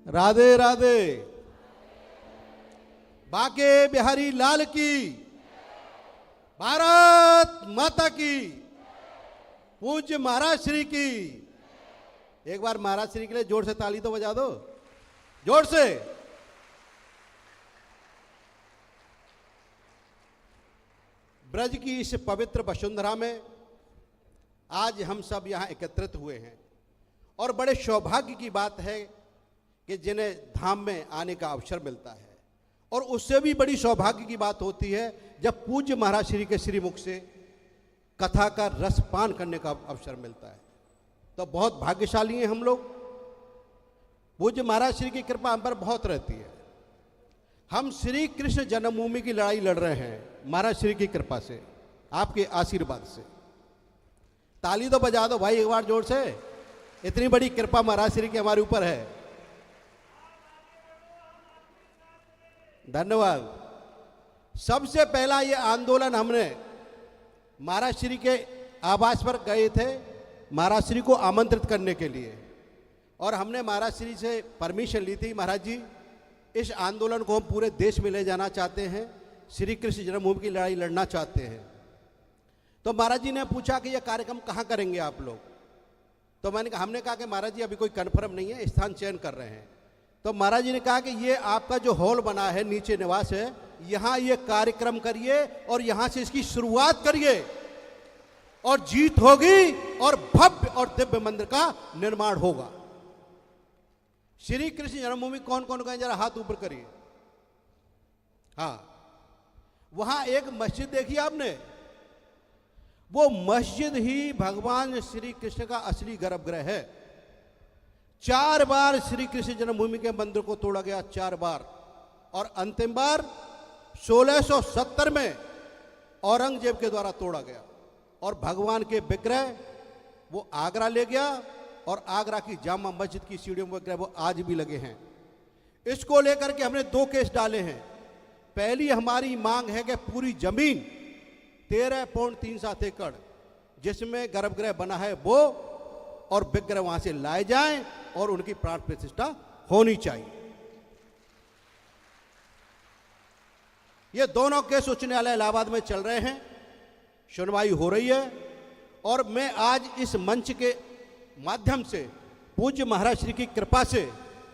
राधे राधे। बाके बिहारी लाल की, भारत माता की, पूज्य महाराज श्री की। एक बार महाराज श्री के लिए जोर से ताली तो बजा दो, जोर से। ब्रज की इस पवित्र वसुंधरा में आज हम सब यहां एकत्रित हुए हैं और बड़े सौभाग्य की बात है कि जिन्हें धाम में आने का अवसर मिलता है, और उससे भी बड़ी सौभाग्य की बात होती है जब पूज्य महाराज श्री के श्रीमुख से कथा का रसपान करने का अवसर मिलता है। तो बहुत भाग्यशाली हैं हम लोग। पूज्य महाराज श्री की कृपा हम पर बहुत रहती है। हम श्री कृष्ण जन्मभूमि की लड़ाई लड़ रहे हैं महाराज श्री की कृपा से, आपके आशीर्वाद से। ताली तो बजा दो भाई एक बार जोर से। इतनी बड़ी कृपा महाराज श्री की हमारे ऊपर है। धन्यवाद। सबसे पहला ये आंदोलन हमने महाराज श्री के आवास पर गए थे महाराज श्री को आमंत्रित करने के लिए, और हमने महाराज श्री से परमिशन ली थी, महाराज जी इस आंदोलन को हम पूरे देश में ले जाना चाहते हैं, श्री कृष्ण जन्मभूमि की लड़ाई लड़ना चाहते हैं। तो महाराज जी ने पूछा कि यह कार्यक्रम कहाँ करेंगे आप लोग। तो हमने कहा कि महाराज जी अभी कोई कन्फर्म नहीं है, स्थान चयन कर रहे हैं। तो महाराज जी ने कहा कि ये आपका जो हॉल बना है, नीचे निवास है, यहाँ ये कार्यक्रम करिए और यहाँ से इसकी शुरुआत करिए, और जीत होगी और भव्य और दिव्य मंदिर का निर्माण होगा। श्री कृष्ण जन्मभूमि कौन कौन गए जरा हाथ ऊपर करिए। हाँ, वहां एक मस्जिद देखी आपने, वो मस्जिद ही भगवान श्री कृष्ण का असली गर्भगृह है। 4 बार श्री कृष्ण जन्मभूमि के मंदिर को तोड़ा गया, 4 बार, और अंतिम बार 1670 में औरंगजेब के द्वारा तोड़ा गया। और भगवान के विग्रह वो आगरा ले गया, और आगरा की जामा मस्जिद की सीढ़ियों में विग्रह वो आज भी लगे हैं। इसको लेकर के हमने 2 केस डाले हैं। पहली हमारी मांग है कि पूरी जमीन 13.37 एकड़ जिसमें गर्भगृह बना है वो और विग्रह वहां से लाए जाएं और उनकी प्राण प्रतिष्ठा होनी चाहिए। ये दोनों केस उच्च न्यायालय इलाहाबाद में चल रहे हैं, सुनवाई हो रही है। और मैं आज इस मंच के माध्यम से पूज्य महाराज श्री की कृपा से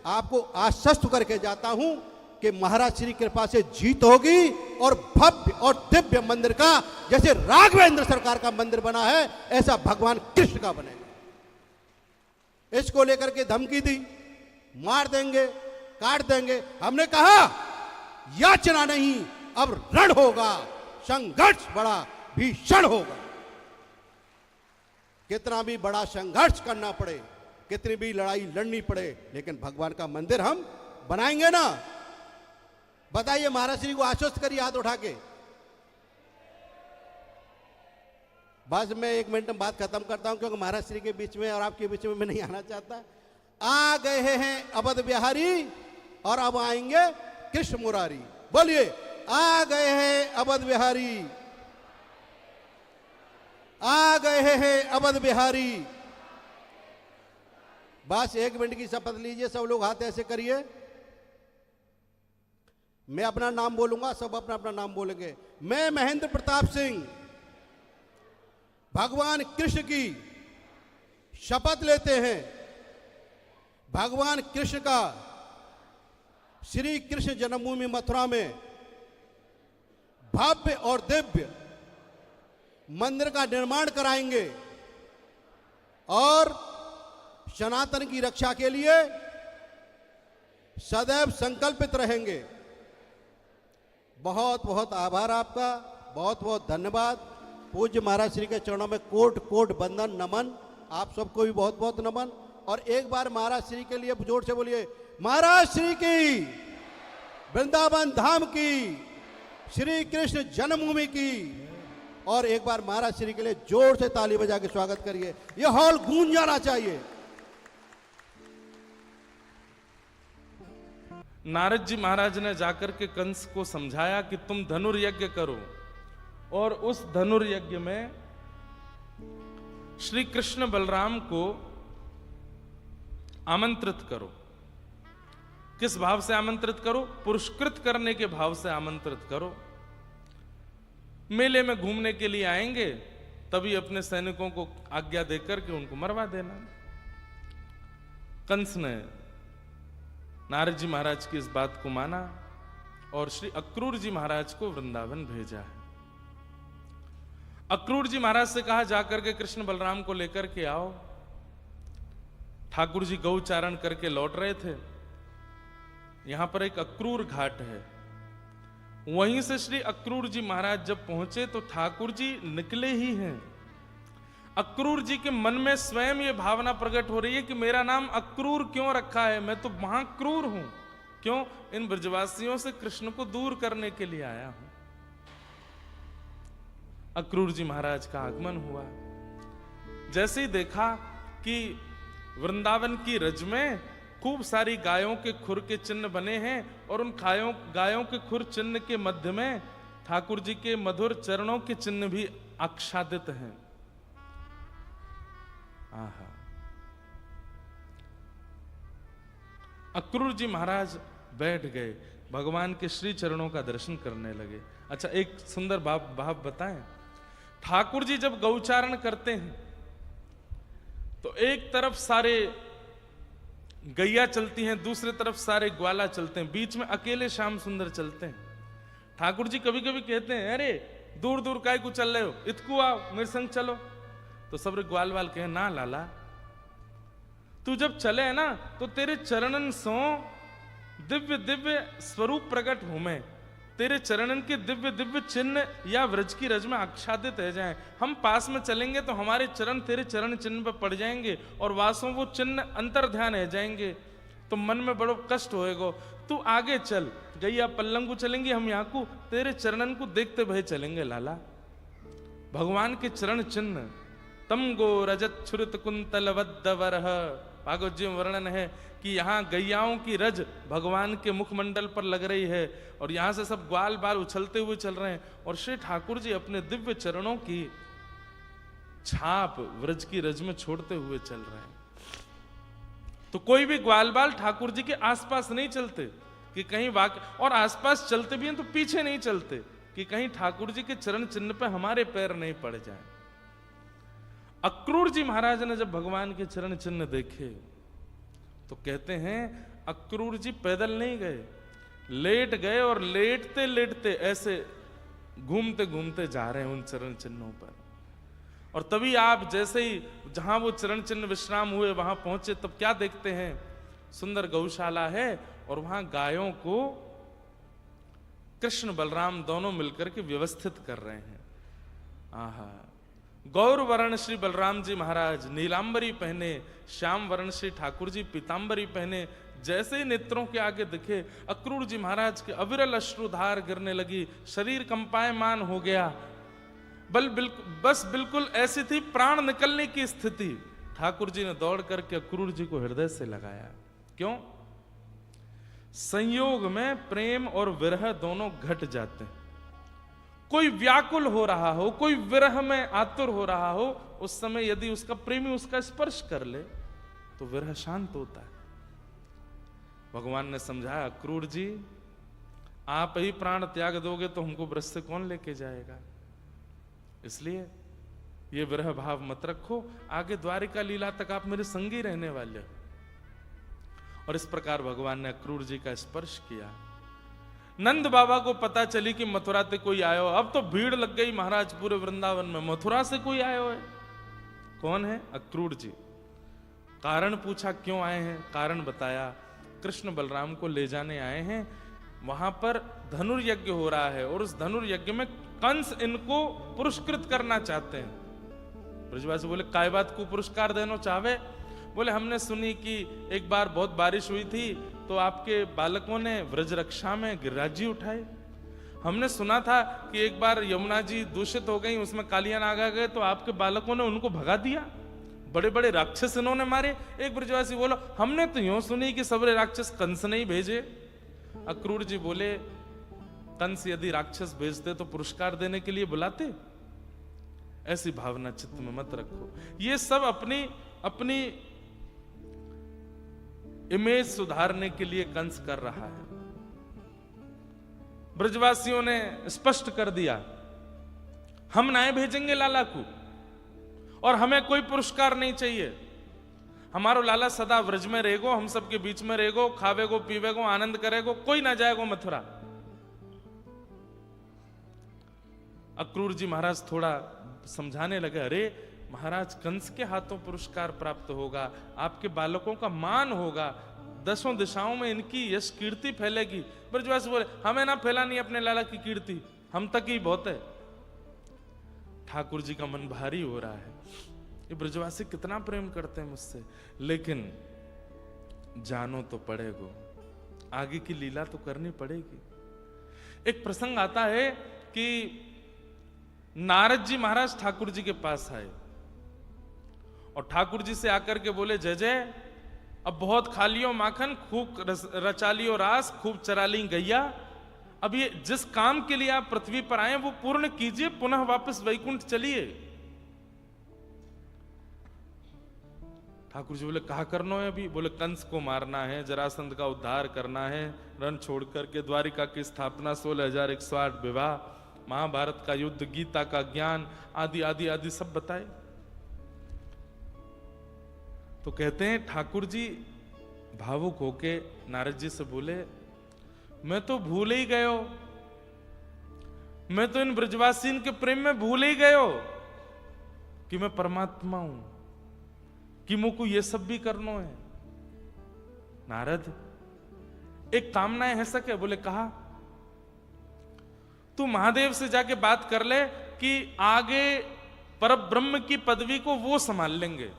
आपको आश्वस्त करके जाता हूं कि महाराज श्री कृपा से जीत होगी और भव्य और दिव्य मंदिर का, जैसे राघवेंद्र सरकार का मंदिर बना है, ऐसा भगवान कृष्ण का बनेगा। इसको लेकर के धमकी दी, मार देंगे, काट देंगे। हमने कहा याचना नहीं, अब रण होगा, संघर्ष बड़ा भीषण होगा। कितना भी बड़ा संघर्ष करना पड़े, कितनी भी लड़ाई लड़नी पड़े, लेकिन भगवान का मंदिर हम बनाएंगे ना। बताइए, महाराज श्री को आश्वस्त करिए हाथ उठा के। बस मैं 1 मिनट में बात खत्म करता हूं, क्योंकि महाराज श्री के बीच में और आपके बीच में मैं नहीं आना चाहता। आ गए हैं अवध बिहारी और अब आएंगे कृष्ण मुरारी। बोलिए, आ गए हैं अवध बिहारी, आ गए हैं अवध बिहारी। बस 1 मिनट की शपथ लीजिए, सब लोग हाथ ऐसे करिए। मैं अपना नाम बोलूंगा, सब अपना अपना नाम बोलेंगे। मैं महेंद्र प्रताप सिंह भगवान कृष्ण की शपथ लेते हैं, भगवान कृष्ण का श्री कृष्ण जन्मभूमि मथुरा में भव्य और दिव्य मंदिर का निर्माण कराएंगे, और सनातन की रक्षा के लिए सदैव संकल्पित रहेंगे। बहुत बहुत आभार आपका, बहुत बहुत धन्यवाद। पूज्य महाराज श्री के चरणों में कोट कोट बंदन नमन। आप सबको भी बहुत बहुत नमन। और एक बार महाराज श्री के लिए जोर से बोलिए, महाराज श्री की, वृंदावन धाम की, श्री कृष्ण जन्मभूमि की। और एक बार महाराज श्री के लिए जोर से ताली बजा के स्वागत करिए। यह हॉल गूंज जाना चाहिए। नारद जी महाराज ने जाकर के कंस को समझाया कि तुम धनुर्यज्ञ करो, और उस धनुर्यज्ञ में श्री कृष्ण बलराम को आमंत्रित करो। किस भाव से आमंत्रित करो? पुरस्कृत करने के भाव से आमंत्रित करो। मेले में घूमने के लिए आएंगे, तभी अपने सैनिकों को आज्ञा देकर के उनको मरवा देना। कंस ने नारद जी महाराज की इस बात को माना और श्री अक्रूर जी महाराज को वृंदावन भेजा है। अक्रूर जी महाराज से कहा, जाकर के कृष्ण बलराम को लेकर के आओ। ठाकुर जी गौचारण करके लौट रहे थे। यहां पर एक अक्रूर घाट है, वहीं से श्री अक्रूर जी महाराज जब पहुंचे तो ठाकुर जी निकले ही हैं। अक्रूर जी के मन में स्वयं ये भावना प्रकट हो रही है कि मेरा नाम अक्रूर क्यों रखा है, मैं तो महाक्रूर हूं। क्यों? इन ब्रजवासियों से कृष्ण को दूर करने के लिए आया हूं। अक्रूर जी महाराज का आगमन हुआ। जैसे ही देखा कि वृंदावन की रज में खूब सारी गायों के खुर के चिन्ह बने हैं और उन गायों के खुर चिन्ह के मध्य में ठाकुर जी के मधुर चरणों के चिन्ह भी आच्छादित हैं। आहा, अक्रूर जी महाराज बैठ गए, भगवान के श्री चरणों का दर्शन करने लगे। अच्छा, एक सुंदर भाव बताएं। ठाकुर जी जब गौचारण करते हैं तो एक तरफ सारे गैया चलती हैं, दूसरी तरफ सारे ग्वाला चलते हैं, बीच में अकेले श्याम सुंदर चलते हैं। ठाकुर जी कभी कभी कहते हैं, अरे दूर दूर काय को चल रहे हो, इतकू आओ मेरे संग चलो। तो सब ग्वाल वाल कहे, ना लाला, तू जब चले ना तो तेरे चरणन सो दिव्य दिव्य स्वरूप प्रकट हो, मैं तेरे चरणन के दिव्य दिव्य चिन्ह या व्रज की रज में आच्छादित रह जाएं। हम पास में चलेंगे तो हमारे चरण तेरे चरण चिन्ह पर पड़ जाएंगे और वासों वो चिन्ह अंतर ध्यान रह जाएंगे, तो मन में बड़ो कष्ट होएगा। तू आगे चल, गैया पल्लंगू चलेंगे, हम यहाँ को तेरे चरणन को देखते भय चलेंगे लाला। भगवान के चरण चिन्ह तम गो रजत छुरित कुंतल वद्दवरह, भागवत जी में वर्णन है कि यहाँ गैयाओं की रज भगवान के मुखमंडल पर लग रही है और यहाँ से सब ग्वाल बाल उछलते हुए चल रहे हैं और श्री ठाकुर जी अपने दिव्य चरणों की छाप व्रज की रज में छोड़ते हुए चल रहे हैं। तो कोई भी ग्वाल बाल ठाकुर जी के आसपास नहीं चलते कि कहीं और आसपास चलते भी हैं तो पीछे नहीं चलते कि कहीं ठाकुर जी के चरण चिन्ह पे हमारे पैर नहीं पड़ जाए। अक्रूर जी महाराज ने जब भगवान के चरण चिन्ह देखे तो कहते हैं, अक्रूर जी पैदल नहीं गए, लेट गए और लेटते लेटते ऐसे घूमते घूमते जा रहे हैं उन चरण चिन्हों पर। और तभी आप जैसे ही जहां वो चरण चिन्ह विश्राम हुए वहां पहुंचे, तब क्या देखते हैं, सुंदर गौशाला है और वहां गायों को कृष्ण बलराम दोनों मिलकर के व्यवस्थित कर रहे हैं। आहा, गौर वर्ण श्री बलराम जी महाराज नीलांबरी पहने, श्याम वर्ण श्री ठाकुर जी पीतांबरी पहने। जैसे ही नेत्रों के आगे दिखे, अक्रूर जी महाराज के अविरल अश्रुधार गिरने लगी, शरीर कंपायमान हो गया। बस बिल्कुल ऐसी थी प्राण निकलने की स्थिति। ठाकुर जी ने दौड़ करके अक्रूर जी को हृदय से लगाया। क्यों? संयोग में प्रेम और विरह दोनों घट जाते हैं। कोई व्याकुल हो रहा हो, कोई विरह में आतुर हो रहा हो, उस समय यदि उसका प्रेमी उसका स्पर्श कर ले तो विरह शांत होता है। भगवान ने समझाया, अक्रूर जी आप ही प्राण त्याग दोगे तो हमको ब्रज से कौन लेके जाएगा, इसलिए ये विरह भाव मत रखो, आगे द्वारिका लीला तक आप मेरे संगी रहने वाले हो। और इस प्रकार भगवान ने अक्रूर जी का स्पर्श किया। नंद बाबा को पता चली कि मथुरा से कोई आयो, अब तो भीड़ लग गई महाराज पूरे वृंदावन में, मथुरा से कोई आयो है। कौन है? अक्रूर जी। कारण पूछा, क्यों आए हैं? कारण बताया, कृष्ण बलराम को ले जाने आए हैं, वहां पर धनुर्यज्ञ हो रहा है और उस धनुर्यज्ञ में कंस इनको पुरस्कृत करना चाहते हैं। ब्रजवासी बोले, काय बात को पुरस्कार देना चाहे? बोले, हमने सुनी कि एक बार बहुत बारिश हुई थी तो आपके बालकों ने व्रज रक्षा में गिरिराज जी उठाए। हमने सुना था कि एक बार यमुना जी दूषित हो गई, उसमें कालिया नाग आ गए तो आपके बालकों ने उनको भगा दिया, बड़े बड़े राक्षस इन्होंने मारे। एक ब्रजवासी बोलो, हमने तो यूं सुनी कि सबरे राक्षस कंस नहीं भेजे। अक्रूर जी बोले, कंस यदि राक्षस भेजते तो पुरस्कार देने के लिए बुलाते? ऐसी भावना चित्त में मत रखो। ये सब अपनी अपनी इमेज सुधारने के लिए कंस कर रहा है। ब्रजवासियों ने स्पष्ट कर दिया, हम नए भेजेंगे लाला को और हमें कोई पुरस्कार नहीं चाहिए। हमारो लाला सदा व्रज में रहेगो, हम सबके बीच में रहेगो, खावेगो पीवेगो, आनंद करेगो, कोई ना जाएगो मथुरा। अक्रूर जी महाराज थोड़ा समझाने लगे, अरे महाराज कंस के हाथों पुरस्कार प्राप्त होगा, आपके बालकों का मान होगा, 10 दिशाओं में इनकी यश कीर्ति फैलेगी। ब्रजवासी बोले, हमें ना फैलानी अपने लाला की कीर्ति, हम तक ही बहुत है। ठाकुर जी का मन भारी हो रहा है, ये ब्रजवासी कितना प्रेम करते हैं मुझसे, लेकिन जानो तो पड़ेगो, आगे की लीला तो करनी पड़ेगी। एक प्रसंग आता है कि नारद जी महाराज ठाकुर जी के पास आए और ठाकुर जी से आकर के बोले, जय जय, अब बहुत खा लियो माखन, खूब रचा लियो रास, खूब चरा ली गैया, अब ये जिस काम के लिए आप पृथ्वी पर आए वो पूर्ण कीजिए, पुनः वापस वैकुंठ चलिए। ठाकुर जी बोले, कहा करना है अभी? बोले, कंस को मारना है, जरासंध का उद्धार करना है, रण छोड़ करके द्वारिका की स्थापना, 16,108 विवाह, महाभारत का युद्ध, गीता का ज्ञान, आदि आदि आदि सब बताए। तो कहते हैं ठाकुर जी भावुक होके नारद जी से बोले, मैं तो भूल ही गयो, मैं तो इन ब्रजवासीन के प्रेम में भूल ही गयो कि मैं परमात्मा हूं, कि मुझको ये सब भी करना है। नारद, एक कामना है सके? बोले, कहा? तू महादेव से जाके बात कर ले कि आगे परब्रह्म की पदवी को वो संभाल लेंगे।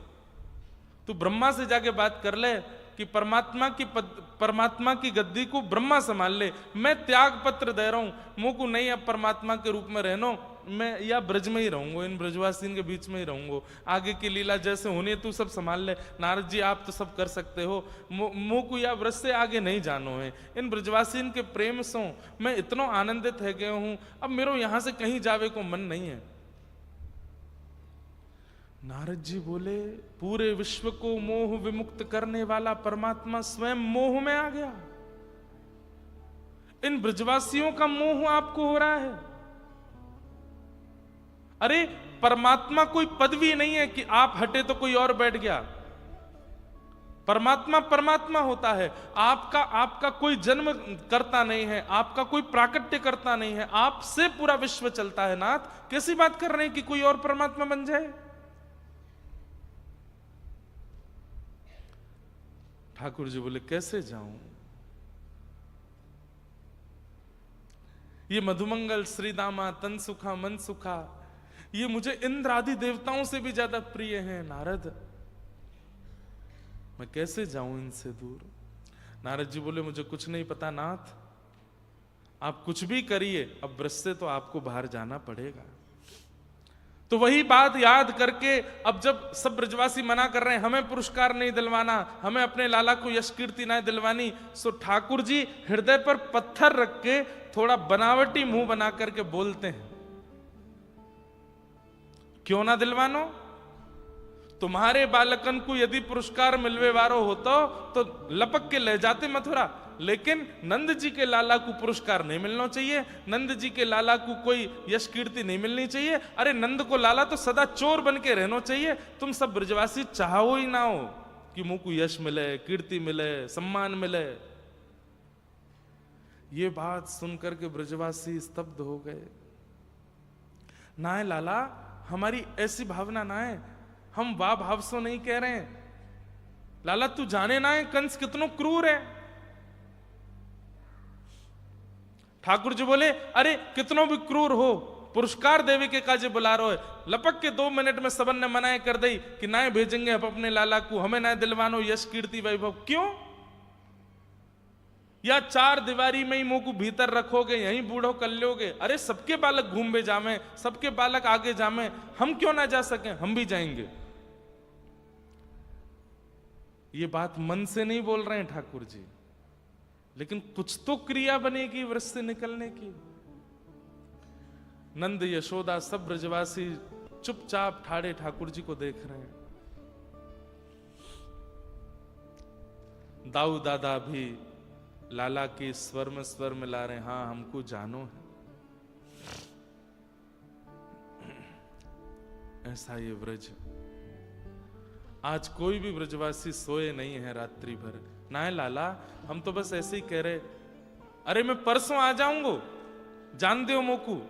तू ब्रह्मा से जाके बात कर ले कि परमात्मा की गद्दी को ब्रह्मा संभाल ले, मैं त्याग पत्र दे रहा हूं, मुझ को नहीं अब परमात्मा के रूप में रहना, मैं या ब्रज में ही रहूंगा, इन ब्रजवासीन के बीच में ही रहूंगा, आगे की लीला जैसे होनी तू सब संभाल ले। नारद जी, आप तो सब कर सकते हो, मुंह को या ब्रज से आगे नहीं जानो है, इन ब्रजवासीन के प्रेम से मैं इतना आनंदित है गया हूं, अब मेरे यहां से कहीं जावे को मन नहीं है। नारद जी बोले, पूरे विश्व को मोह विमुक्त करने वाला परमात्मा स्वयं मोह में आ गया, इन ब्रजवासियों का मोह आपको हो रहा है। अरे परमात्मा कोई पदवी नहीं है कि आप हटे तो कोई और बैठ गया। परमात्मा परमात्मा होता है, आपका कोई जन्म करता नहीं है, आपका कोई प्राकट्य करता नहीं है, आपसे पूरा विश्व चलता है। नाथ, कैसी बात कर रहे हैं कि कोई और परमात्मा बन जाए? ठाकुर जी बोले, कैसे जाऊं? ये मधुमंगल, श्रीदामा, तन सुखा, मन सुखा, ये मुझे इंद्र आदि देवताओं से भी ज्यादा प्रिय हैं। नारद, मैं कैसे जाऊं इनसे दूर? नारद जी बोले, मुझे कुछ नहीं पता नाथ, आप कुछ भी करिए, अब ब्रज से तो आपको बाहर जाना पड़ेगा। तो वही बात याद करके अब जब सब ब्रजवासी मना कर रहे हैं, हमें पुरस्कार नहीं दिलवाना, हमें अपने लाला को यश कीर्ति नहीं दिलवानी, सो ठाकुर जी हृदय पर पत्थर रख के थोड़ा बनावटी मुंह बना करके बोलते हैं, क्यों ना दिलवानो? तुम्हारे बालकन को यदि पुरस्कार मिलवे वारो होतो तो लपक के ले जाते मथुरा, लेकिन नंद जी के लाला को पुरस्कार नहीं मिलना चाहिए, नंद जी के लाला को कोई यश कीर्ति नहीं मिलनी चाहिए। अरे नंद को लाला तो सदा चोर बन के रहना चाहिए। तुम सब ब्रजवासी चाहो ही ना हो कि मुंह को यश मिले, कीर्ति मिले, सम्मान मिले। ये बात सुनकर के ब्रजवासी स्तब्ध हो गए। ना है लाला, हमारी ऐसी भावना ना है, हम वाह भाव सो नहीं कह रहे हैं। लाला तू जाने ना है कंस कितनो क्रूर है। ठाकुर जी बोले, अरे कितनो भी क्रूर हो, पुरस्कार देवे के काजे बुला रहे हो। लपक के 2 मिनट में सबन ने मनाए कर दी कि ना भेजेंगे हम अपने लाला को, हमें ना दिलवानो यश कीर्ति वैभव। क्यों? या 4 दीवारी में ही मुंह को भीतर रखोगे, यहीं बूढ़ो कर लोगे? अरे सबके बालक घूमे जामे, सबके बालक आगे जामे, हम क्यों ना जा सके? हम भी जाएंगे। ये बात मन से नहीं बोल रहे हैं ठाकुर जी, लेकिन कुछ तो क्रिया बनेगी व्रत से निकलने की। नंद, यशोदा, सब ब्रजवासी चुपचाप ठाड़े ठाकुर जी को देख रहे हैं। दाऊ दादा भी लाला के स्वर में ला रहे हैं, हाँ हमको जानो है। ऐसा ये ब्रज, आज कोई भी ब्रजवासी सोए नहीं है रात्रि भर। ना है लाला, हम तो बस ऐसे ही कह रहे, अरे मैं परसों आ जाऊंगा, जान दो मोकू।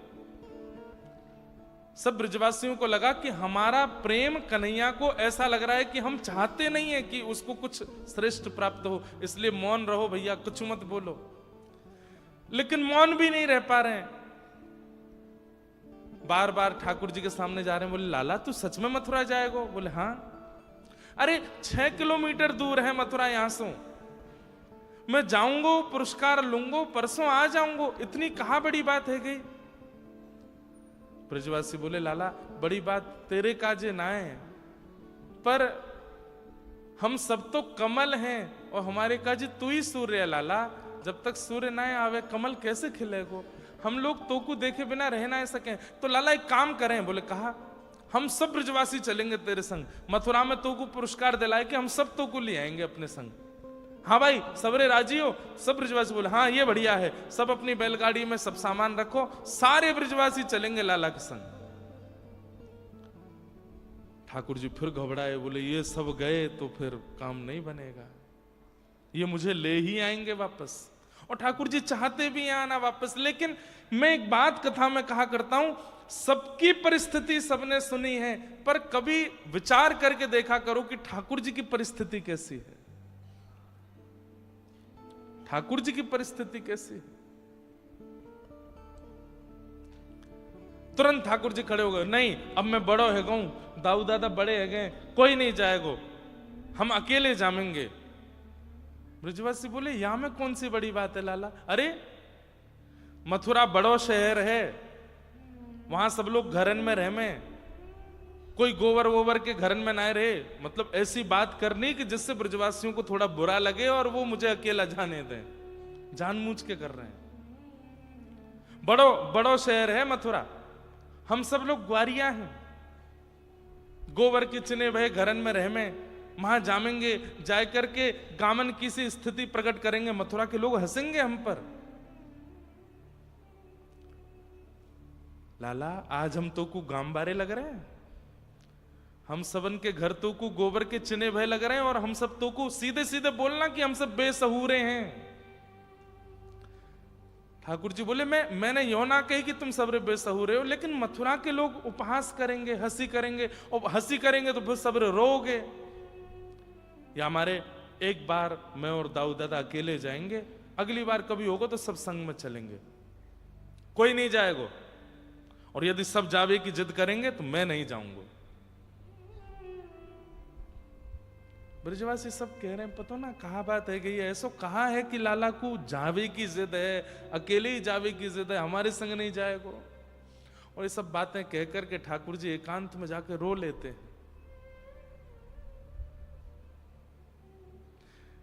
सब ब्रजवासियों को लगा कि हमारा प्रेम कन्हैया को ऐसा लग रहा है कि हम चाहते नहीं है कि उसको कुछ श्रेष्ठ प्राप्त हो, इसलिए मौन रहो भैया, कुछ मत बोलो। लेकिन मौन भी नहीं रह पा रहे हैं, बार बार ठाकुर जी के सामने जा रहे हैं। बोले लाला तू सच में मथुरा जाएगा? बोले हाँ। अरे 6 किलोमीटर दूर है मथुरा यहां से, मैं जाऊंगा, पुरस्कार लूंगा, परसों आ जाऊंगा, इतनी कहां बड़ी बात है गई। ब्रजवासी बोले लाला बड़ी बात तेरे काजे ना है, पर हम सब तो कमल हैं और हमारे काजे तू ही सूर्य है लाला। जब तक सूर्य ना आवे कमल कैसे खिलेगो? हम लोग तो को देखे बिना रह ना सकें, तो लाला एक काम करें। बोले कहा, हम सब ब्रजवासी चलेंगे तेरे संग, मथुरा में तो को पुरस्कार दिलाए कि हम सब तो को ले आएंगे अपने संग। हाँ भाई सबरे राजी हो? सब ब्रजवासी बोले हाँ ये बढ़िया है, सब अपनी बैलगाड़ी में सब सामान रखो, सारे ब्रजवासी चलेंगे लाला के संग। ठाकुर जी फिर घबराए, बोले ये सब गए तो फिर काम नहीं बनेगा, ये मुझे ले ही आएंगे वापस। और ठाकुर जी चाहते भी आना वापस, लेकिन मैं एक बात कथा में कहा करता हूं, सबकी परिस्थिति सबने सुनी है, पर कभी विचार करके देखा करो कि ठाकुर जी की परिस्थिति कैसी है। ठाकुर जी की परिस्थिति कैसी है? तुरंत ठाकुर जी खड़े हो गए, नहीं अब मैं बड़ो है गऊ, दाऊ दादा बड़े है गए, कोई नहीं जाएगो, हम अकेले जामेंगे। ब्रजवासी बोले यहां में कौन सी बड़ी बात है लाला? अरे मथुरा बड़ो शहर है, वहां सब लोग घरन में रह में, कोई गोबर वोबर के घरन में ना रहे। मतलब ऐसी बात करनी कि जिससे ब्रजवासियों को थोड़ा बुरा लगे और वो मुझे अकेला जाने दें, जानबूझ के कर रहे हैं। बड़ो शहर है मथुरा, हम सब लोग ग्वारिया हैं, गोबर के चिने भय घरन में रह में, वहां जामेंगे, जाए करके गामन की सी स्थिति प्रकट करेंगे, मथुरा के लोग हंसेंगे हम पर। लाला आज हम तो को गाम बारे लग रहे हैं, हम सबन के घर तो को गोबर के चिने भय लग रहे हैं, और हम सब तो को सीधे सीधे बोलना कि हम सब बेसहूरे हैं। ठाकुर जी बोले मैंने यो ना कही कि तुम सब बेसहूरे हो, लेकिन मथुरा के लोग उपहास करेंगे, हंसी करेंगे, और हंसी करेंगे तो फिर सब रोगे। या हमारे एक बार मैं और दाऊ दादा अकेले जाएंगे, अगली बार कभी होगा तो सब संग में चलेंगे, कोई नहीं जाएगा, और यदि सब जावे की जिद करेंगे तो मैं नहीं जाऊंगा। ब्रजवासी सब कह रहे हैं पता ना कहा बात है गई, ऐसो कहा है कि लाला को जावे की जिद है, अकेले ही जावे की जिद है, हमारे संग नहीं जाएगा। और ये सब बातें कह करके ठाकुर जी एकांत में जाकर रो लेते हैं।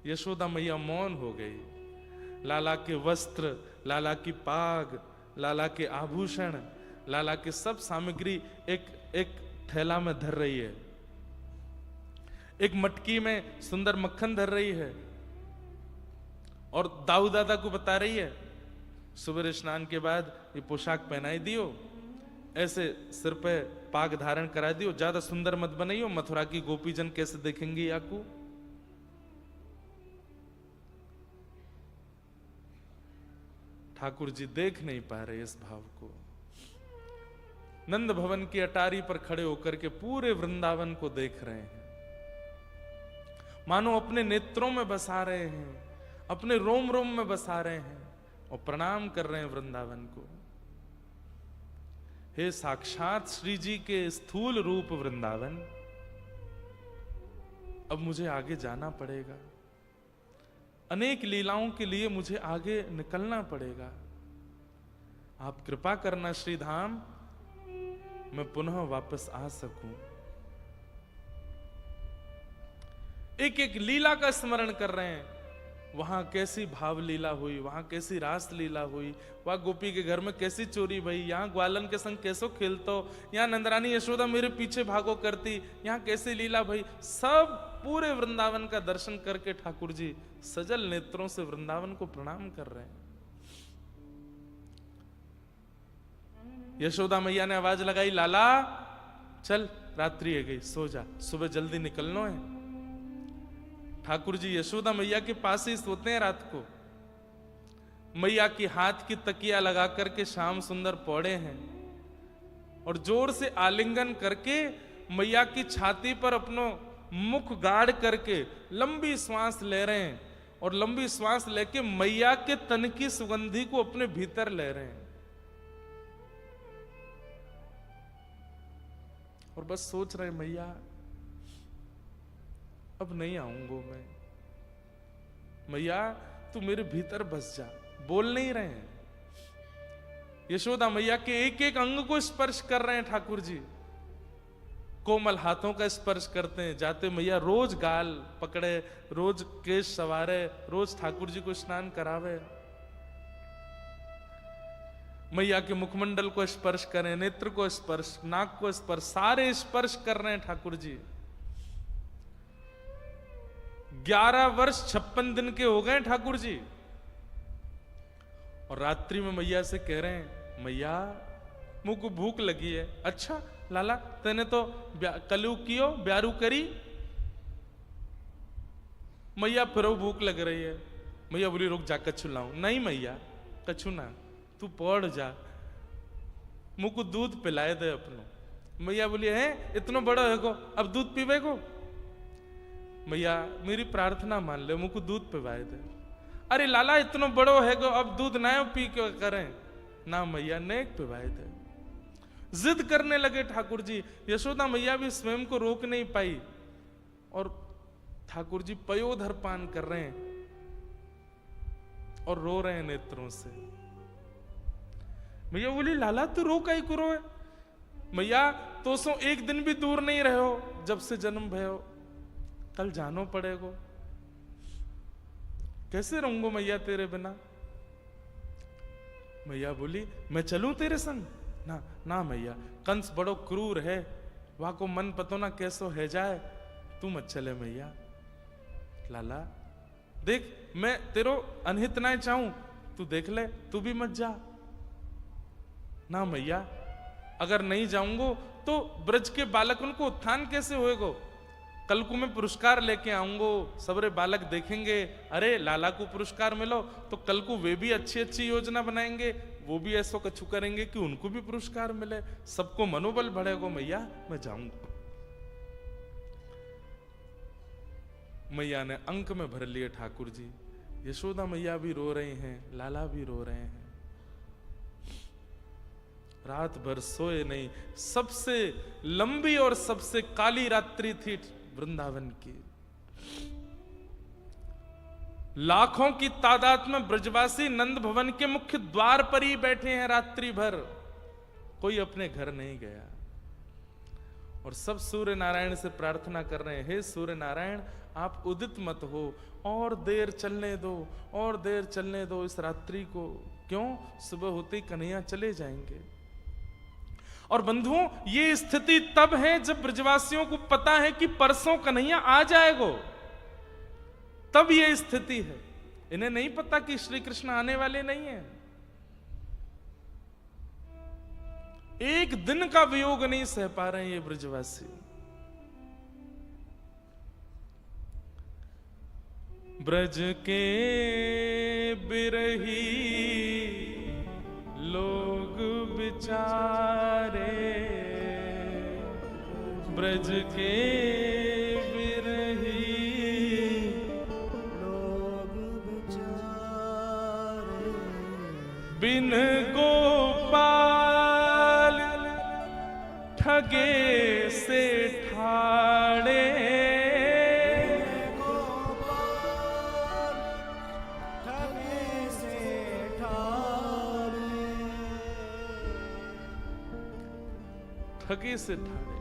यशोदा मैया मौन हो गई। लाला के वस्त्र, लाला की पाग, लाला के आभूषण, लाला की सब सामग्री एक थैला में धर रही है, एक मटकी में सुंदर मक्खन धर रही है, और दाऊ दादा को बता रही है सुबह स्नान के बाद ये पोशाक पहनाई दियो, ऐसे सिर पे पाग धारण करा दियो, ज्यादा सुंदर मत बनाइयो, मथुरा की गोपीजन कैसे देखेंगे याकू। ठाकुर जी देख नहीं पा रहे इस भाव को। नंद भवन की अटारी पर खड़े होकर के पूरे वृंदावन को देख रहे हैं, मानो अपने नेत्रों में बसा रहे हैं, अपने रोम रोम में बसा रहे हैं, और प्रणाम कर रहे हैं वृंदावन को। हे साक्षात श्री जी के स्थूल रूप वृंदावन, अब मुझे आगे जाना पड़ेगा, अनेक लीलाओं के लिए मुझे आगे निकलना पड़ेगा। आप कृपा करना श्री धाम, मैं पुनः वापस आ सकूं। एक एक लीला का स्मरण कर रहे हैं, वहां कैसी भाव लीला हुई, वहां कैसी रास लीला हुई, वहां गोपी के घर में कैसी चोरी भई, यहाँ ग्वालन के संग कैसो खेलतो, यहाँ नंदरानी यशोदा मेरे पीछे भागो करती, यहाँ कैसी लीला भई, सब पूरे वृंदावन का दर्शन करके ठाकुर जी सजल नेत्रों से वृंदावन को प्रणाम कर रहे हैं। यशोदा मैया ने आवाज लगाई, लाला चल, रात्रि है गई, सो जा, सुबह जल्दी निकलना है। ठाकुर जी यशोदा मैया के पास ही सोते हैं रात को। मैया की हाथ की तकिया लगा करके श्याम सुंदर पौड़े हैं और जोर से आलिंगन करके मैया की छाती पर अपनो मुख गाड़ करके लंबी श्वास ले रहे हैं और लंबी श्वास लेके मैया के तन की सुगंधी को अपने भीतर ले रहे हैं और बस सोच रहे, मैया अब नहीं आऊंगा मैं, मैया तू मेरे भीतर बस जा। बोल नहीं रहे हैं। यशोदा मैया के एक एक अंग को स्पर्श कर रहे हैं ठाकुर जी, कोमल हाथों का स्पर्श करते हैं। जाते मैया रोज गाल पकड़े, रोज केश सवारे, रोज ठाकुर जी को स्नान करावे। मैया के मुखमंडल को स्पर्श करें, नेत्र को स्पर्श, नाक को स्पर्श, सारे स्पर्श कर रहे हैं ठाकुर जी। 11 वर्ष 56 दिन के हो गए ठाकुर जी और रात्रि में मैया से कह रहे हैं, मैया मुझको भूख लगी है। अच्छा लाला तेने तो कलू कियो ब्यारू करी। मैया फिर भूख लग रही है। मैया बोली रुक जा कछु लाऊं। नहीं मैया कछु ना, तू पढ़ जा, मुझको दूध पिलाए दे अपनो। मैया बोली है इतना बड़ा है को अब दूध पीवे को। मैया मेरी प्रार्थना मान ले, मुझको दूध पिलाए दे। अरे लाला इतना बड़ो है को अब दूध ना पी के करें ना। मैया ने पिवाए दे। जिद करने लगे ठाकुर जी। यशोदा मैया भी स्वयं को रोक नहीं पाई और ठाकुर जी पयोधर पान कर रहे हैं और रो रहे हैं नेत्रों से। मैया बोली लाला तू रो काई को रो है। मैया तो सो एक दिन भी दूर नहीं रहे हो जब से जन्म भयो, कल जानो पड़ेगो। कैसे रहूंगा मैया तेरे बिना। मैया बोली मैं चलूं तेरे संग। ना ना मैया, कंस बड़ो क्रूर है, वहां को मन पतो ना कैसो है जाए, तू मत चले मैया। लाला देख मैं तेरो अनहित ना चाहूं, तू देख ले, तू भी मत जा। ना मैया अगर नहीं जाऊंगो तो ब्रज के बालकन को उत्थान कैसे होएगो। कल को मैं पुरस्कार लेके आऊंगो, सबरे बालक देखेंगे अरे लाला को पुरस्कार मिलो, तो कल को वे भी अच्छी अच्छी योजना बनाएंगे, वो भी ऐसा कछु करेंगे कि उनको भी पुरस्कार मिले, सबको मनोबल बढ़ेगा। मैया मैं जाऊंगा। मैया ने अंक में भर लिए ठाकुर जी। यशोदा मैया भी रो रही हैं, लाला भी रो रहे हैं। रात भर सोए नहीं। सबसे लंबी और सबसे काली रात्रि थी वृंदावन की। लाखों की तादाद में ब्रजवासी नंद भवन के मुख्य द्वार पर ही बैठे हैं रात्रि भर, कोई अपने घर नहीं गया और सब सूर्य नारायण से प्रार्थना कर रहे हैं, हे सूर्य नारायण आप उदित मत हो, और देर चलने दो, और देर चलने दो इस रात्रि को। क्यों? सुबह होते ही कन्हैया चले जाएंगे। और बंधुओं ये स्थिति तब है जब ब्रजवासियों को पता है कि परसों कन्हैया आ जाएगो, तब ये स्थिति है। इन्हें नहीं पता कि श्री कृष्ण आने वाले नहीं है। एक दिन का वियोग नहीं सह पा रहे हैं ये ब्रजवासी। ब्रज के बिरही लोग बिचारे, ब्रज के बिरही लोग बिचारे, बिन गोपाल ठगे से ठाड़े, ठगे से ठाड़े।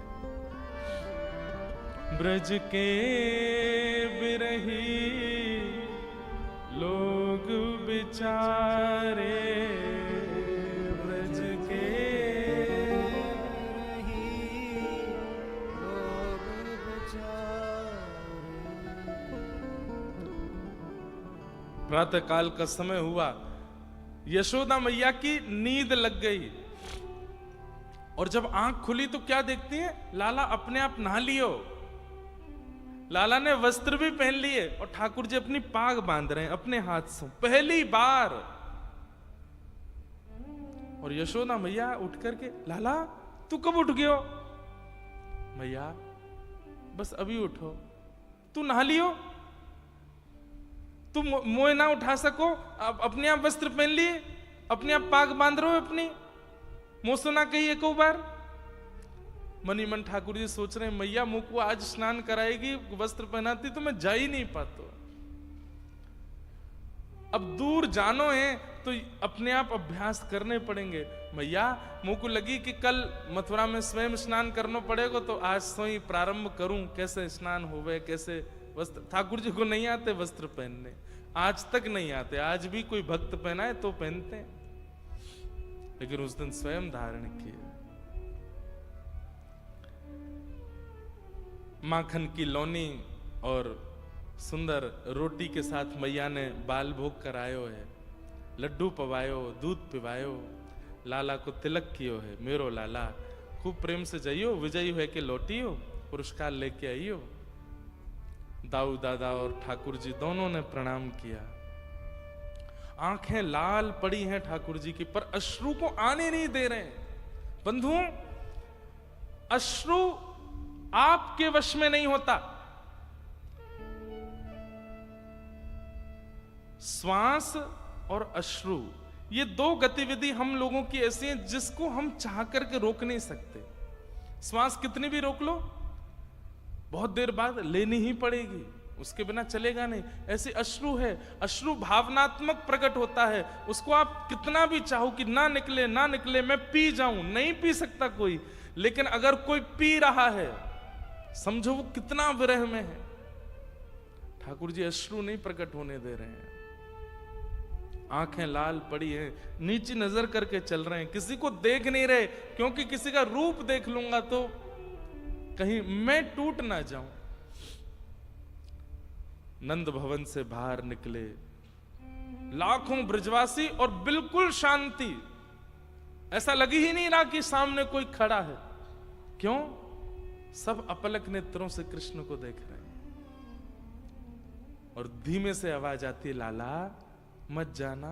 ब्रज के बिरही लोग बिचारे, ब्रज के बिरही लोग बिचारे, प्रातः काल का समय हुआ, यशोदा मैया की नींद लग गई और जब आंख खुली तो क्या देखती है, लाला अपने आप नहा लियो। लाला ने वस्त्र भी पहन लिए और ठाकुर जी अपनी पाग बांध रहे हैं अपने हाथ से पहली बार। और यशोदा मैया उठ करके, लाला तू कब उठ गयो? मैया बस अभी उठो। तू नहा लियो, तू मोए ना उठा सको, अपने आप वस्त्र पहन लिए, अपने आप पाग बांध रहे हो अपनी, मुंह सुना कही एक बार। मनी मन ठाकुर जी सोच रहे हैं मैया मुंह को आज स्नान कराएगी, वस्त्र पहनाती तो मैं जा ही नहीं पाता। अब दूर जानो है तो अपने आप अभ्यास करने पड़ेंगे। मैया मुंह को लगी कि कल मथुरा में स्वयं स्नान करना पड़ेगा, तो आज से ही प्रारंभ करूं, कैसे स्नान होवे, कैसे वस्त्र। ठाकुर जी को नहीं आते वस्त्र पहनने, आज तक नहीं आते, आज भी कोई भक्त पहनाए तो पहनते हैं, लेकिन उस दिन स्वयं धारण किए। माखन की लौनी और सुंदर रोटी के साथ मैया ने बाल भोग करायो है, लड्डू पवायो, दूध पिवायो, लाला को तिलक कियो है। मेरो लाला खूब प्रेम से जाइयो, विजयी है कि लौटियो, पुरस्कार लेके आइयो। दाऊ दादा और ठाकुर जी दोनों ने प्रणाम किया। आंखें लाल पड़ी हैं ठाकुर जी की, पर अश्रु को आने नहीं दे रहे। बंधुओं, अश्रु आपके वश में नहीं होता। श्वास और अश्रु, ये दो गतिविधि हम लोगों की ऐसी है जिसको हम चाह करके रोक नहीं सकते। श्वास कितनी भी रोक लो, बहुत देर बाद लेनी ही पड़ेगी, उसके बिना चलेगा नहीं। ऐसे अश्रु है, अश्रु भावनात्मक प्रकट होता है, उसको आप कितना भी चाहो कि ना निकले ना निकले, मैं पी जाऊं, नहीं पी सकता कोई। लेकिन अगर कोई पी रहा है, समझो वो कितना विरह में है। ठाकुर जी अश्रु नहीं प्रकट होने दे रहे हैं। आंखें लाल पड़ी हैं, नीची नजर करके चल रहे हैं, किसी को देख नहीं रहे, क्योंकि किसी का रूप देख लूंगा तो कहीं मैं टूट ना जाऊं। नंद भवन से बाहर निकले लाखों ब्रजवासी और बिल्कुल शांति, ऐसा लग ही नहीं रहा कि सामने कोई खड़ा है। क्यों? सब अपलक नेत्रों से कृष्ण को देख रहे हैं। और धीमे से आवाज आती है, लाला मत जाना,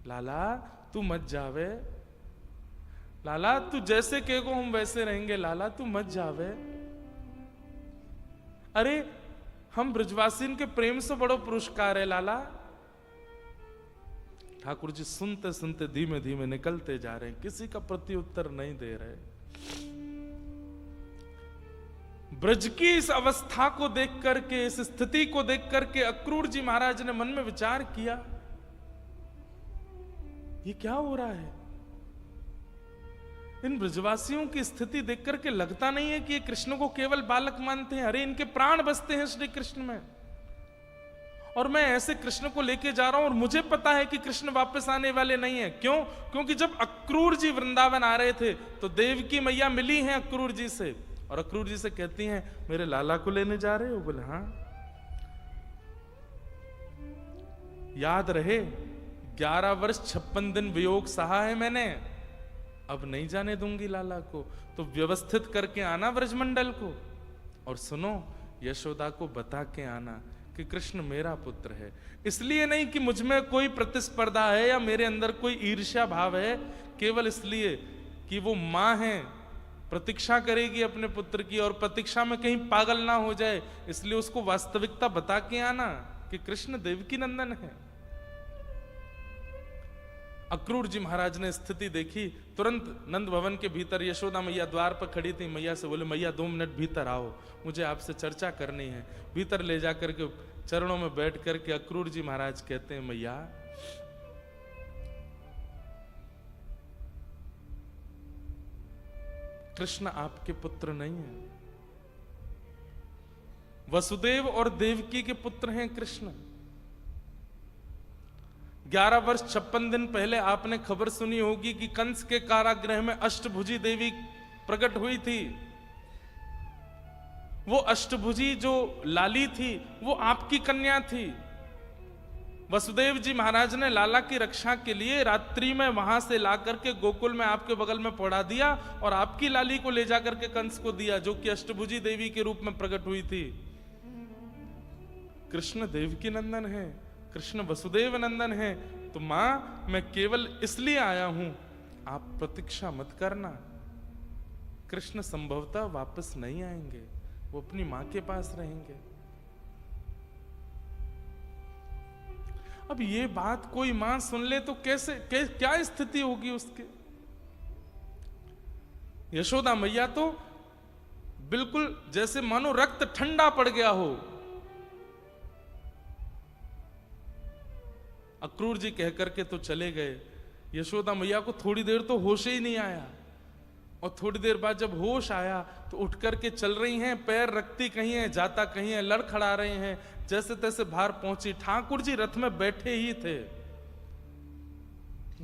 लाला तू मत जावे, लाला तू जैसे कहेगो हम वैसे रहेंगे, लाला तू मत जावे। अरे हम ब्रजवासी के प्रेम से बड़ो पुरस्कार है लाला। ठाकुर जी सुनते सुनते धीमे धीमे निकलते जा रहे हैं, किसी का प्रत्युत्तर नहीं दे रहे। ब्रज की इस अवस्था को देख करके, इस स्थिति को देख करके अक्रूर जी महाराज ने मन में विचार किया, ये क्या हो रहा है? इन ब्रजवासियों की स्थिति देख करके लगता नहीं है कि ये कृष्ण को केवल बालक मानते हैं। अरे इनके प्राण बसते हैं श्री कृष्ण में, और मैं ऐसे कृष्ण को लेके जा रहा हूं और मुझे पता है कि कृष्ण वापस आने वाले नहीं है। क्यों? क्योंकि जब अक्रूर जी वृंदावन आ रहे थे तो देवकी मैया मिली हैं अक्रूर जी से, और अक्रूर जी से कहती हैं मेरे लाला को लेने जा रहे हो? बोले हाँ। याद रहे 11 वर्ष 56 दिन वियोग सहा है मैंने, अब नहीं जाने दूंगी लाला को, तो व्यवस्थित करके आना ब्रजमंडल को। और सुनो, यशोदा को बता के आना कि कृष्ण मेरा पुत्र है। इसलिए नहीं कि मुझ में कोई प्रतिस्पर्धा है या मेरे अंदर कोई ईर्ष्या भाव है, केवल इसलिए कि वो मां है, प्रतीक्षा करेगी अपने पुत्र की, और प्रतीक्षा में कहीं पागल ना हो जाए, इसलिए उसको वास्तविकता बता के आना कि कृष्ण देवकी नंदन है। अक्रूर जी महाराज ने स्थिति देखी, तुरंत नंद भवन के भीतर यशोदा मैया द्वार पर खड़ी थी। मैया से बोले मैया 2 मिनट भीतर आओ, मुझे आपसे चर्चा करनी है। भीतर ले जाकर के चरणों में बैठ करके अक्रूर जी महाराज कहते हैं मैया कृष्ण आपके पुत्र नहीं है, वसुदेव और देवकी के पुत्र हैं कृष्ण। 11 वर्ष 56 दिन पहले आपने खबर सुनी होगी कि कंस के कारागृह में अष्टभुजी देवी प्रकट हुई थी। वो अष्टभुजी जो लाली थी वो आपकी कन्या थी। वसुदेव जी महाराज ने लाला की रक्षा के लिए रात्रि में वहां से ला करके गोकुल में आपके बगल में पड़ा दिया और आपकी लाली को ले जाकर के कंस को दिया, जो कि अष्टभुजी देवी के रूप में प्रकट हुई थी। कृष्ण देवकी नंदन है, कृष्ण वसुदेव नंदन है। तो मां, मैं केवल इसलिए आया हूं, आप प्रतीक्षा मत करना। कृष्ण संभवतः वापस नहीं आएंगे, वो अपनी मां के पास रहेंगे। अब ये बात कोई मां सुन ले तो क्या स्थिति होगी उसके। यशोदा मैया तो बिल्कुल जैसे मानो रक्त ठंडा पड़ गया हो। अक्रूर जी कह करके तो चले गए, यशोदा मैया को थोड़ी देर तो होश ही नहीं आया, और थोड़ी देर बाद जब होश आया तो उठ करके चल रही हैं, पैर रखती कहीं है, जाता कहीं है, लड़खड़ा रहे हैं, जैसे तैसे बाहर पहुंची। ठाकुर जी रथ में बैठे ही थे,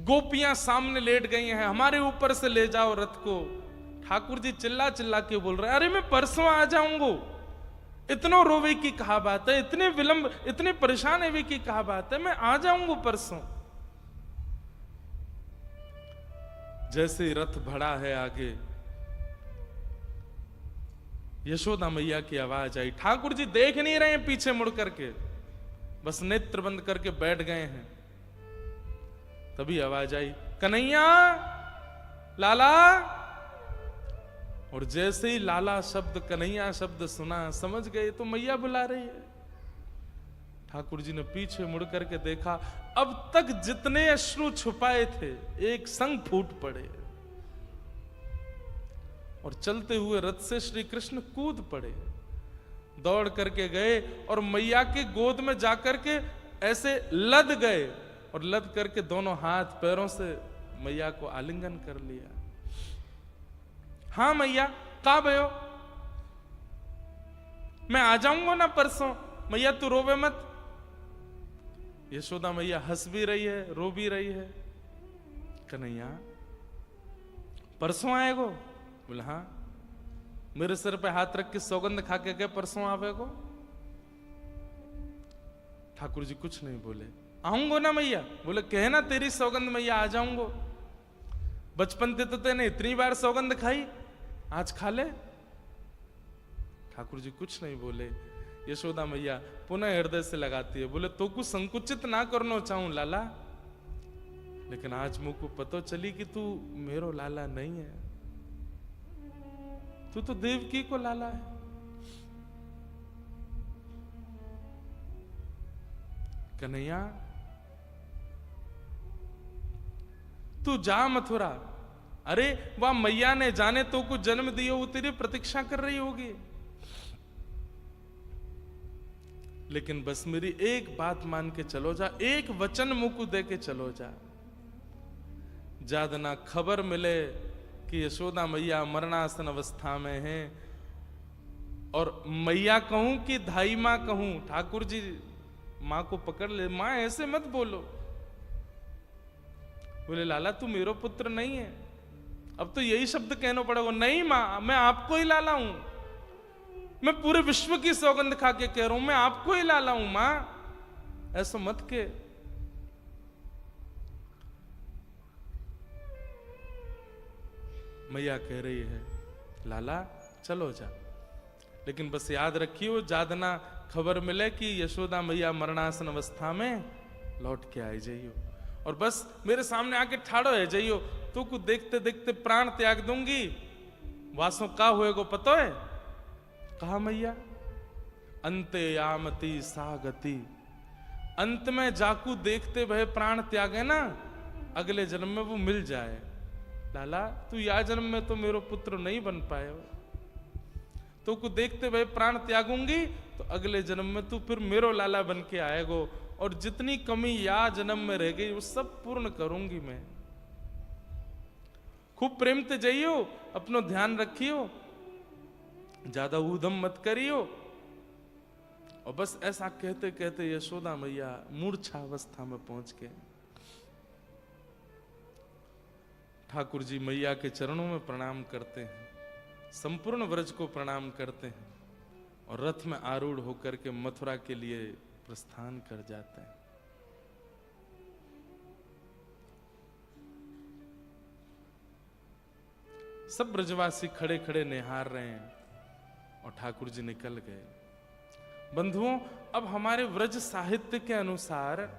गोपियां सामने लेट गई हैं, हमारे ऊपर से ले जाओ रथ को। ठाकुर जी चिल्ला चिल्ला के बोल रहे हैं, अरे मैं परसों आ जाऊंगा। इतनो रोवे की कहा बात है, इतने विलंब, इतने परेशान है की कहा बात है, मैं आ जाऊंगा परसों। जैसे ही रथ बढ़ा है आगे, यशोदा मैया की आवाज आई। ठाकुर जी देख नहीं रहे हैं पीछे मुड़ करके, बस नेत्र बंद करके बैठ गए हैं। तभी आवाज आई, कन्हैया, लाला। और जैसे ही लाला शब्द, कन्हैया शब्द सुना, समझ गए तो मैया बुला रही है। ठाकुर जी ने पीछे मुड़ करके देखा, अब तक जितने अश्रु छुपाए थे एक संग फूट पड़े, और चलते हुए रथ से श्री कृष्ण कूद पड़े, दौड़ करके गए और मैया के गोद में जाकर के ऐसे लद गए, और लद करके दोनों हाथ पैरों से मैया को आलिंगन कर लिया। हाँ मैया, का भयो, मैं आ जाऊंगा ना परसों, मैया तू रोवे मत। यशोदा मैया हंस भी रही है, रो भी रही है। कन्हैया, परसों आएगो? बोले हाँ। मेरे सिर पे हाथ रख के सौगंध खा के गए परसों आवेगो? ठाकुर जी कुछ नहीं बोले। आऊंगो ना मैया? बोले कहना तेरी सौगंध मैया, आ जाऊंगो। बचपन ते तो तेने इतनी बार सौगंध खाई, आज खा ले। ठाकुर जी कुछ नहीं बोले। यशोदा मैया पुनः हृदय से लगाती है, बोले तो कुछ संकुचित ना करना चाहूं लाला, लेकिन आज मुझको पता चली कि तू मेरो लाला नहीं है, तू तो देवकी को लाला है। कन्हैया, तू जा मथुरा। अरे वह मैया ने जाने तो कुछ जन्म दियो, वो तेरी प्रतीक्षा कर रही होगी। लेकिन बस मेरी एक बात मान के चलो जा, एक वचन मुंह को दे के चलो जा। ज्यादा ना खबर मिले कि यशोदा मैया मरणासन अवस्था में हैं, और मैया कहूं कि धाई मां कहूं, ठाकुर जी मां को पकड़ ले, मां ऐसे मत बोलो। बोले लाला तू मेरो पुत्र नहीं है, अब तो यही शब्द कहना पड़ेगा। नहीं मां, मैं आपको ही लाला हूं, मैं पूरे विश्व की सौगंध खा के कह रहा हूं, मैं आपको ही लाला हूं मां, ऐसा मत के। मैया कह रही है लाला चलो जा, लेकिन बस याद रखियो ज्यादा ना खबर मिले कि यशोदा मैया मरणासन अवस्था में लौट के आई जाइयो, और बस मेरे सामने आके ठाड़ो है जाइयो, तो कुछ देखते देखते प्राण त्याग दूंगी, वासों का होएगो पतो है। कहा मैया, अंते यामती सागति, अंत में जाकू देखते वह प्राण त्यागे ना, अगले जन्म में वो मिल जाए। लाला तू या जन्म में तो मेरो पुत्र नहीं बन पाए, तो को देखते वह प्राण त्यागूंगी तो अगले जन्म में तू फिर मेरो लाला बन के आएगो, और जितनी कमी या जन्म में रह गई वो सब पूर्ण करूंगी मैं। खूब प्रेम से जाइयो, अपनो ध्यान रखियो, ज्यादा ऊधम मत करियो। और बस ऐसा कहते कहते यशोदा मैया मूर्छा अवस्था में पहुंच गए। ठाकुर जी मैया के चरणों में प्रणाम करते हैं, संपूर्ण व्रज को प्रणाम करते हैं, और रथ में आरूढ़ होकर के मथुरा के लिए प्रस्थान कर जाते हैं। सब ब्रजवासी खड़े खड़े निहार रहे हैं और ठाकुर जी निकल गए। बंधुओं, अब हमारे व्रज साहित्य के अनुसार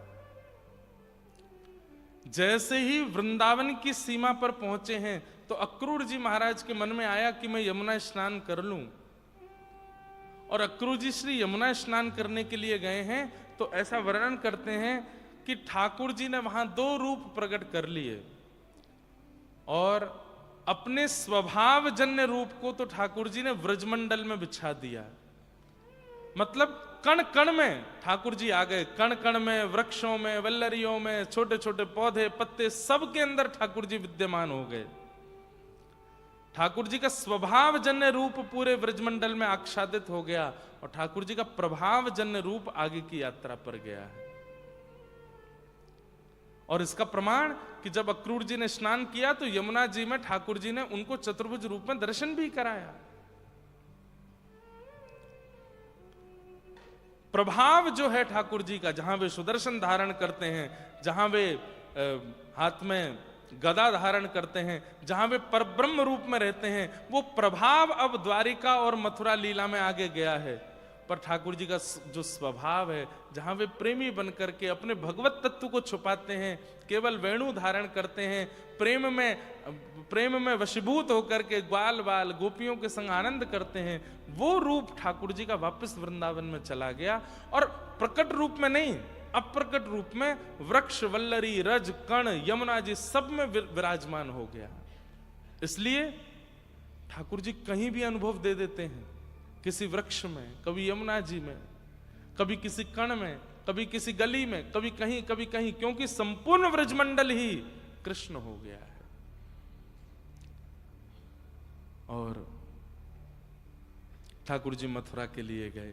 जैसे ही वृंदावन की सीमा पर पहुंचे हैं तो अक्रूर जी महाराज के मन में आया कि मैं यमुना स्नान कर लूं। और अक्रूर जी श्री यमुना स्नान करने के लिए गए हैं तो ऐसा वर्णन करते हैं कि ठाकुर जी ने वहां 2 रूप प्रकट कर लिए और अपने स्वभावजन्य रूप को तो ठाकुर जी ने व्रजमंडल में बिछा दिया। मतलब कण कण में ठाकुर जी आ गए, कण कण में, वृक्षों में, वल्लरियों में, छोटे छोटे पौधे पत्ते सब के अंदर ठाकुर जी विद्यमान हो गए। ठाकुर जी का स्वभावजन्य रूप पूरे व्रजमंडल में आच्छादित हो गया और ठाकुर जी का प्रभावजन्य रूप आगे की यात्रा पर गया है। और इसका प्रमाण कि जब अक्रूर जी ने स्नान किया तो यमुना जी में ठाकुर जी ने उनको चतुर्भुज रूप में दर्शन भी कराया। प्रभाव जो है ठाकुर जी का, जहां वे सुदर्शन धारण करते हैं, जहां वे हाथ में गदा धारण करते हैं, जहां वे परब्रह्म रूप में रहते हैं, वो प्रभाव अब द्वारिका और मथुरा लीला में आगे गया है। पर ठाकुर जी का जो स्वभाव है, जहां वे प्रेमी बनकर के अपने भगवत तत्व को छुपाते हैं, केवल वेणु धारण करते हैं, प्रेम में वशीभूत होकर के ग्वाल बाल गोपियों के संग आनंद करते हैं, वो रूप ठाकुर जी का वापस वृंदावन में चला गया। और प्रकट रूप में नहीं, अप्रकट रूप में वृक्ष, वल्लरी, रज, कण, यमुना जी सब में विराजमान हो गया। इसलिए ठाकुर जी कहीं भी अनुभव दे देते हैं, किसी वृक्ष में, कभी यमुना जी में, कभी किसी कण में, कभी किसी गली में, कभी कहीं, क्योंकि संपूर्ण व्रजमंडल ही कृष्ण हो गया है। और ठाकुर जी मथुरा के लिए गए।